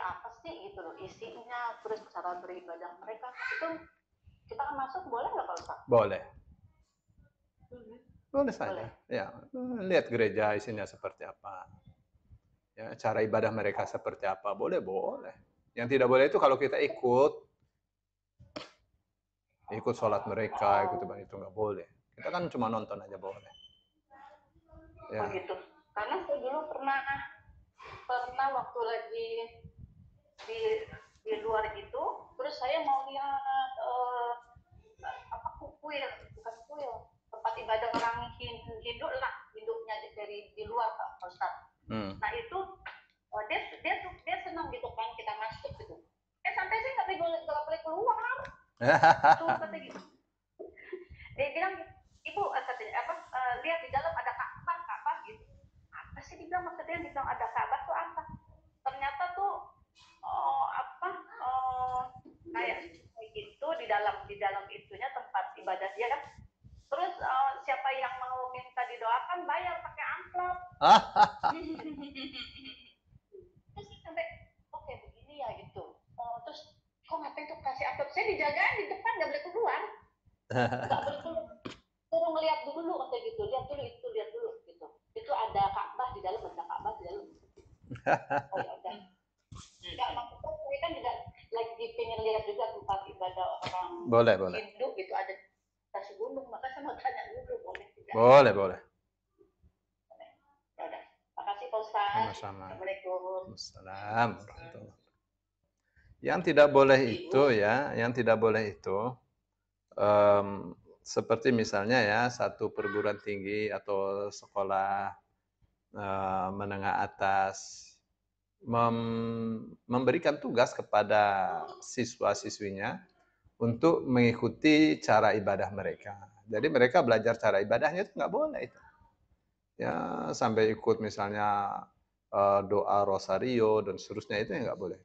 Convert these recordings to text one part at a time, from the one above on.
apa sih gitu loh isinya, terus cara beribadah mereka itu kita masuk boleh nggak Pak Ustaz? Boleh. Boleh Boleh. saja. Ya, lihat gereja isinya seperti apa. Ya, cara ibadah mereka seperti apa. Boleh, boleh. Yang tidak boleh itu kalau kita ikut sholat mereka, ikut ibadah itu nggak boleh. Kita kan cuma nonton aja boleh. Ya. Begitu. Karena saya dulu pernah waktu lagi di luar gitu, terus saya mau lihat apa kuil, bukan kuil, tempat ibadah orang Hindu lah, Hindunya dari di luar Pak Ustaz. Nah itu dia senang gitu kan kita masuk gitu. Sampai saya nggak boleh keluar. Itu kata gitu. Dia bilang, ibu katanya apa? Lihat di dalam ada Ka'bah gitu. Apa sih dibilang maksudnya dibilang ada Ka'bah tuh apa? Ternyata tuh kayak gitu di dalam itunya tempat ibadah dia kan. Terus siapa yang mau minta didoakan bayar pakai amplop. Terus sampai oke begini ya gitu. Terus kok ngapain tuh kasih amplop? Saya dijagain di depan nggak boleh keluar. Nggak boleh keluar. Suruh ngeliat dulu kayak gitu, lihat dulu gitu. Itu ada Ka'bah di dalam, ada Ka'bah di dalam. Oh ya udah. Enggak, maksudnya saya kan juga lagi pengen lihat juga tempat ibadah orang Hindu gitu, ada kasih gunung, maka saya mau tanya dulu boleh tidak? Boleh. Ya udah. Makasih Pak Ustaz. Sama-sama. Assalamualaikum. Assalamualaikum. Yang tidak boleh itu seperti misalnya ya satu perguruan tinggi atau sekolah menengah atas memberikan tugas kepada siswa-siswinya untuk mengikuti cara ibadah mereka. Jadi mereka belajar cara ibadahnya itu nggak boleh itu. Ya sampai ikut misalnya doa rosario dan seterusnya itu nggak boleh.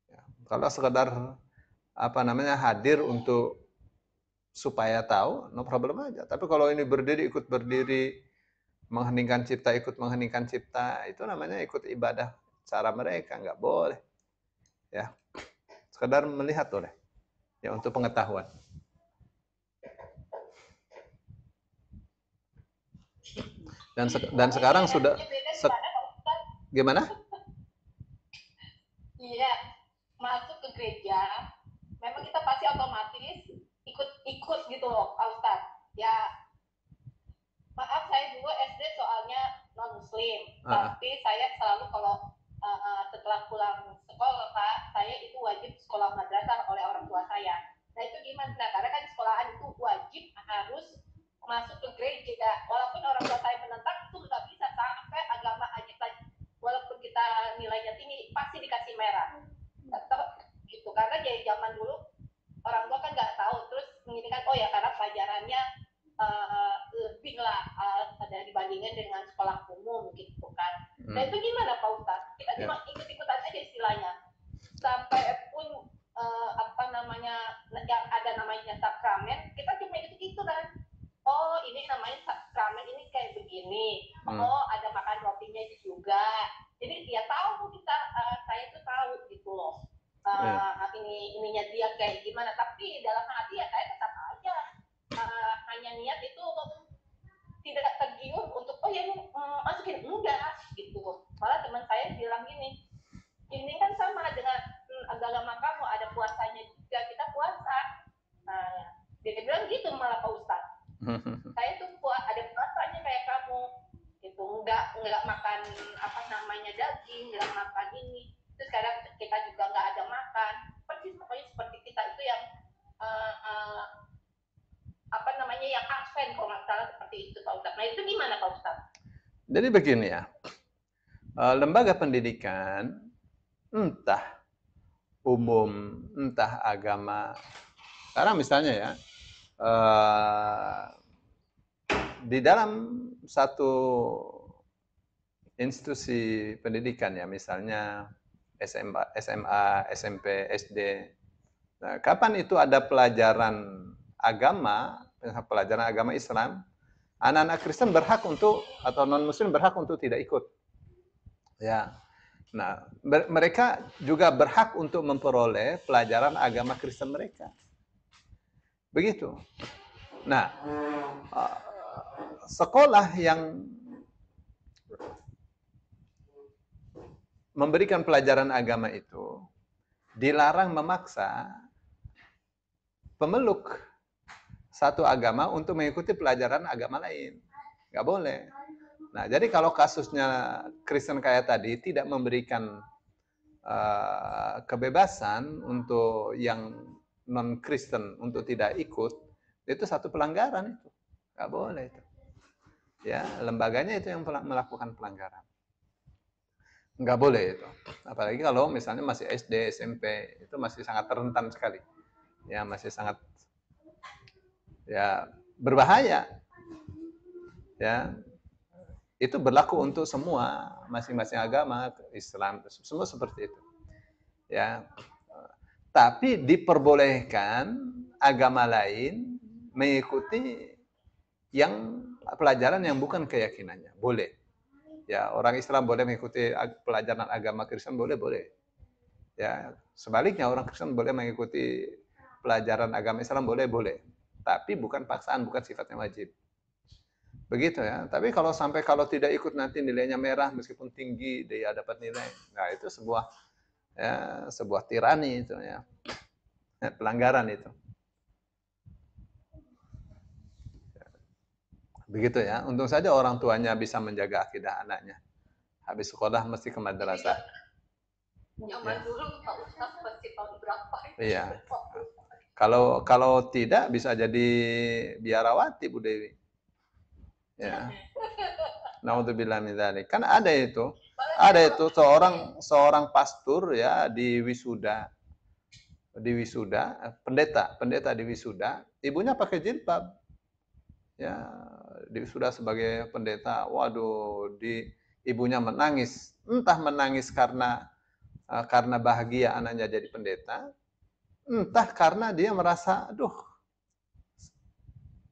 Ya, kalau sekedar hadir untuk supaya tahu, no problem aja. Tapi kalau ini ikut berdiri, ikut mengheningkan cipta, itu namanya ikut ibadah cara mereka, nggak boleh. Ya, sekedar melihat boleh. Ya, untuk pengetahuan. Dan sekarang sudah gimana? Iya, masuk ke gereja, memang kita pasti otomatis ikut gitu loh, Pak Ustadz. Ya, maaf saya dulu SD soalnya non Muslim, tapi saya selalu kalau setelah pulang sekolah Pak, saya itu wajib sekolah madrasah oleh orang tua saya. Nah itu gimana? Karena kan sekolahan itu wajib harus masuk ke gereja. Walaupun orang tua saya menentang itu nggak bisa sampai agama aja. Walaupun kita nilainya tinggi pasti dikasih merah. Gitu karena dari zaman dulu orang tua kan nggak tahu, terus ini kan oh ya karena pelajarannya lebih lah ada dibandingkan dengan sekolah umum gitu kan. Nah itu gimana Pak Ustadz? Kita cuma ikut-ikutan aja istilahnya. Sampai pun yang ada namanya sakramen, kita cuma itu kan. Oh ini namanya sakramen ini kayak begini. Oh ada makan rotinya juga. Jadi dia tahu kita, saya itu tahu gitu loh. Ininya dia kayak gimana. Tapi dalam hati ya saya tetap aja hanya niat itu tidak tergiur untuk oh ya masukin enggak gitu. Malah teman saya bilang gini, ini kan sama dengan agama kamu, ada puasanya juga, kita puasa. Dia bilang gitu malah Pak Ustadz. Saya tuh ada puasanya kayak kamu gitu, enggak makan daging, enggak makan ini. Terus sekarang kita juga enggak ada makan. Persis pokoknya seperti kita itu yang yang absen kalau nggak salah seperti itu Pak Ustadz. Nah itu gimana Pak Ustadz? Jadi begini ya, lembaga pendidikan entah umum, entah agama. Sekarang misalnya ya, di dalam satu institusi pendidikan ya, misalnya SMA, SMP, SD. Nah, kapan itu ada pelajaran agama Islam, anak-anak Kristen berhak untuk atau non Muslim berhak untuk tidak ikut. Ya, Nah, mereka juga berhak untuk memperoleh pelajaran agama Kristen mereka. Begitu. Nah, sekolah yang memberikan pelajaran agama itu dilarang memaksa pemeluk satu agama untuk mengikuti pelajaran agama lain. Nggak boleh. Nah, jadi kalau kasusnya Kristen kayak tadi tidak memberikan kebebasan untuk yang non-Kristen untuk tidak ikut, itu satu pelanggaran itu. Nggak boleh itu. Ya, lembaganya itu yang melakukan pelanggaran. Nggak boleh itu. Apalagi kalau misalnya masih SD, SMP, itu masih sangat rentan sekali. Ya, masih sangat ya berbahaya. Ya, itu berlaku untuk semua masing-masing agama, Islam, semua seperti itu. Ya. Tapi diperbolehkan agama lain mengikuti yang pelajaran yang bukan keyakinannya. Boleh. Ya, orang Islam boleh mengikuti pelajaran agama Kristen, boleh. Ya, sebaliknya orang Kristen boleh mengikuti pelajaran agama Islam, boleh. Tapi bukan paksaan, bukan sifatnya wajib. Begitu ya. Tapi kalau tidak ikut nanti nilainya merah meskipun tinggi dia dapat nilai. Nah, itu sebuah tirani itu ya. Pelanggaran itu. Begitu ya. Untung saja orang tuanya bisa menjaga akidah anaknya. Habis sekolah mesti ke madrasah. Zaman dulu Pak Ustadz pasti tahun berapa? Iya. Kalau tidak bisa jadi biarawati Bu Dewi. Ya. Naudzubillah min dzalik. Kan ada itu seorang pastor ya di wisuda, pendeta di wisuda, ibunya pakai jilbab. Ya, di wisuda sebagai pendeta. Waduh, ibunya menangis. Entah menangis karena bahagia anaknya jadi pendeta, entah karena dia merasa,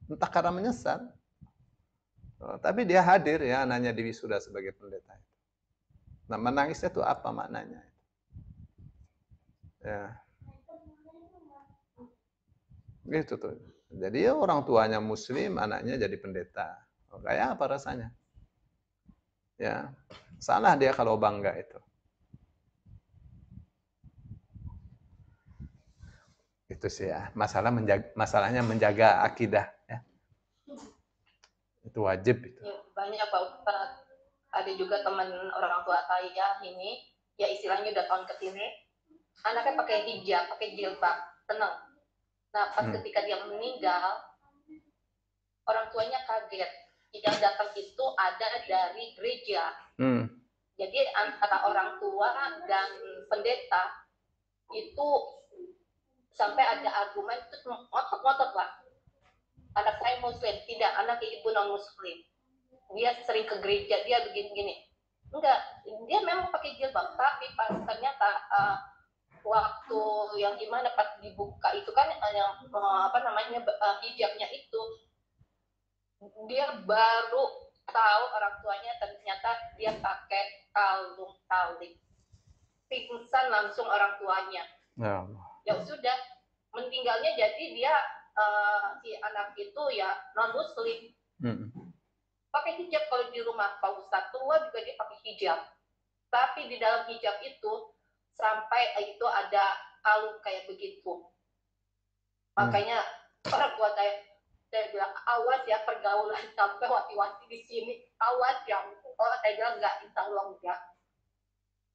entah karena menyesal. Tapi dia hadir ya anaknya di wisuda sebagai pendeta. Nah, menangisnya itu apa maknanya? Ya. Gitu tuh. Jadi ya orang tuanya muslim, anaknya jadi pendeta. Kayak apa rasanya? Ya. Salah dia kalau bangga itu. Itu sih ya. Masalahnya menjaga akidah ya. Itu wajib itu. Ya, banyak Pak Ustadz. Ada juga teman orang tua saya ini, ya istilahnya udah tahun kesini, anaknya pakai hijab, pakai jilbab, tenang. Nah, pas ketika dia meninggal, orang tuanya kaget. Yang datang itu ada dari gereja. Jadi antara orang tua dan pendeta itu sampai ada argumen itu ngotot-ngotot lah. Anak saya muslim, tidak, anak ibu non muslim. Dia sering ke gereja, dia begini-gini. Enggak, dia memang pakai jilbab, tapi pas ternyata waktu yang gimana pas dibuka itu kan yang hijabnya itu, dia baru tahu orang tuanya ternyata dia pakai kalung tali. Pingsan langsung orang tuanya. Ya sudah, meninggalnya jadi dia si anak itu ya non muslim. Pakai hijab kalau di rumah Pak Ustadz tua juga dia pakai hijab. Tapi di dalam hijab itu sampai itu ada kalung kayak begitu. Makanya orang tua saya bilang awas ya pergaulan sampai wati-wati di sini, awas ya. Oh saya bilang enggak, insya Allah enggak.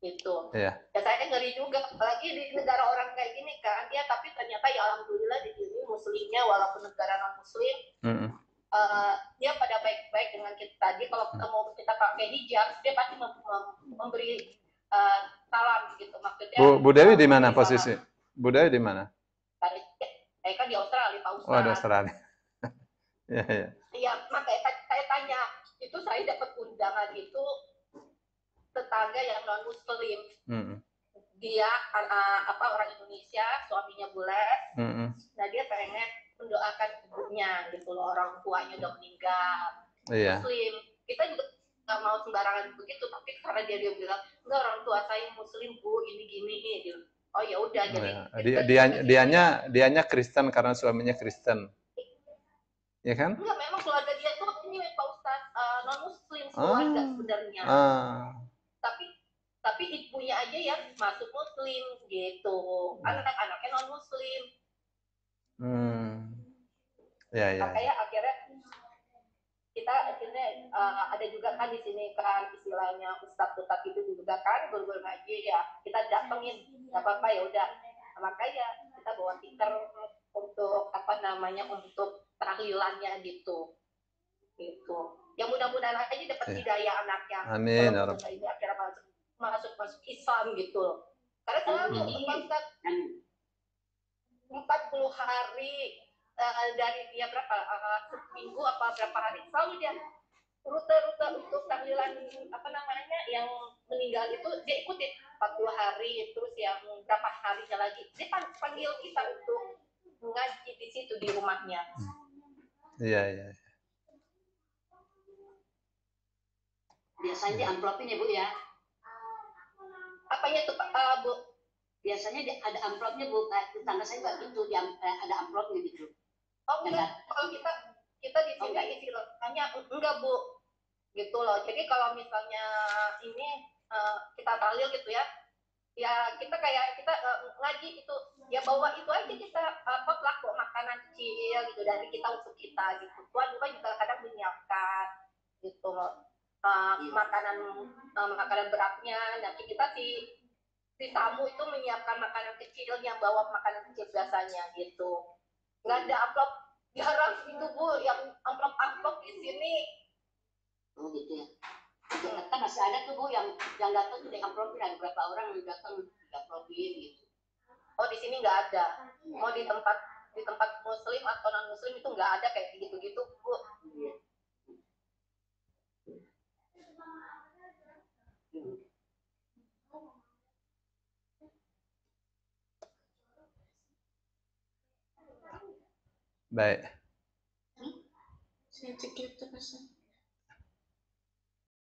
Gitu. Ya saya ngeri juga, apalagi di negara orang kayak gini kan ya, tapi ternyata ya alhamdulillah di sini muslimnya walaupun negara non muslim. Dia pada baik-baik dengan kita tadi. Kalau mau kita pakai hijab, dia pasti memberi salam gitu. Maksudnya Bu Dewi di mana posisi? Bu Dewi di mana? Saya kan di Australia, Pak Ustadz. Oh, di Australia. Iya, makanya saya tanya, itu saya dapat undangan itu tetangga yang non muslim. Dia orang Indonesia, suaminya bule. Nah, dia pengen mendoakan ibunya gitu loh, orang tuanya udah meninggal. Muslim. Kita juga nggak mau sembarangan begitu, tapi karena dia bilang enggak, orang tua saya muslim bu, ini gini gitu. Oh ya udah, jadi dianya Kristen karena suaminya Kristen, ya kan? Enggak, memang keluarga dia tuh ini Pak Ustadz non muslim keluarga sebenarnya. Tapi ibunya aja yang masuk muslim gitu, anak-anaknya non muslim. Makanya akhirnya kita ada juga kan di sini kan istilahnya ustadz itu juga kan guru-guru ngaji ya, kita datengin nggak apa-apa ya udah. Makanya kita bawa stiker untuk untuk tahlilannya gitu. Ya mudah-mudahan aja dapat hidayah anaknya. Amin ya Rabb. Ini akhirnya masuk Islam gitu. Karena selalu Ustaz 40 hari dari dia berapa seminggu apa berapa hari selalu dia rute-rute untuk tahlilan yang meninggal itu dia ikutin 40 hari, terus yang berapa harinya lagi dia panggil kita untuk ngaji di situ di rumahnya. Iya. Biasanya amplopin ya Bu ya. Apanya tuh Bu? Biasanya ada amplopnya Bu. Tetangga saya juga gitu, ada amplopnya gitu. Oh enggak, kalau kita di sini istilahnya enggak Bu, gitu loh. Jadi kalau misalnya ini kita tahlil gitu ya kita kayak kita ngaji itu ya bawa itu aja kita pelaku makanan kecil gitu dari kita untuk kita gitu. Tuhan juga kadang menyiapkan gitu loh. Makanan beratnya, nanti kita si tamu itu menyiapkan makanan kecilnya, bawa makanan kecil biasanya gitu. Nggak ada amplop, jarang itu Bu yang amplop di sini. Oh gitu ya. Di Jakarta masih ada tuh Bu yang datang tuh di amplopin, ada beberapa orang yang datang amplopin gitu. Oh di sini nggak ada. Mau di tempat muslim atau non muslim itu nggak ada kayak gitu-gitu Bu. Baik. Saya cek laptop